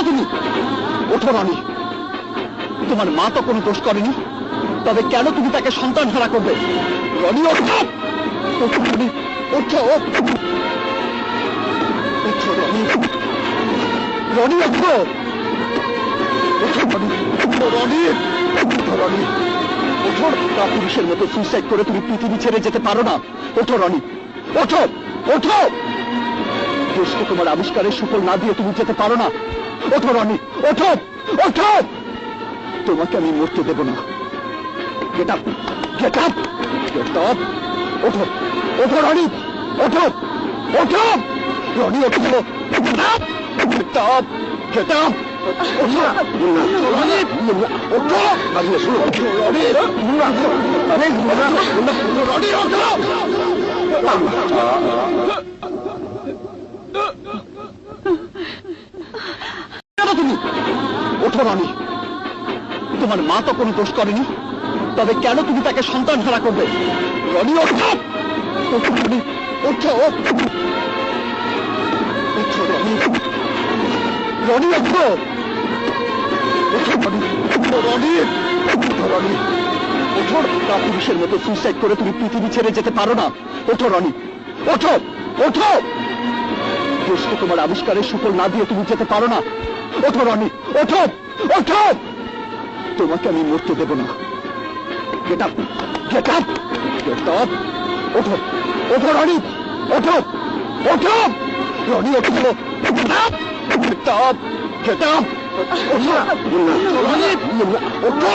তুমি? ওঠো রনি, তোমার মা তো কোনো দোষ করেনি, তবে কেন তুমি তাকে সন্তান হারা করবে? রনি ওঠো, রনি ওঠো, ওঠো রনি, রনি ওঠো, ওঠো রনি, রনি ওঠো, রনি ওঠো। পুরুষের মতো সুইসাইড করে তুমি পৃথিবী ছেড়ে যেতে পারো না। ওঠো রনি, ওঠো, ওঠো। দেশকে তোমার আবিষ্কারের সুফল না দিয়ে তুমি যেতে পারো না। ওঠো রনি, ওঠো, ওঠো। তোমাকে আমি মরতে দেব না। Get up, get up, get up. ওঠো, ওঠো রনি, ওঠো, ওঠো। রনি ওঠো, get up, get up, get up. তুমি ওঠো রনি, তোমার মা তো কোনো দোষ করেনি, তবে কেন তুমি তাকে সন্তান হারা করবে? রনি ওঠো, রনি ওঠো, ওঠো রনি, রনি ওঠো, ওঠো রনি, রনি রনি ওঠো। পুরুষের মতো সুইসাইড করে তুমি পৃথিবী ছেড়ে যেতে পারো না। ওঠো রনি, ওঠো, ওঠো। দেশকে তোমার আবিষ্কারের সুফল না দিয়ে তুমি যেতে পারো না। ওঠো রনি, ওঠো, ওঠো। তোমাকে আমি মরতে দেব না। Get up, get up, get up. ওঠো, ওঠো রনি, ওঠো, ওঠো। রনি ওঠো, get up, get up, get up. Roni ওঠো।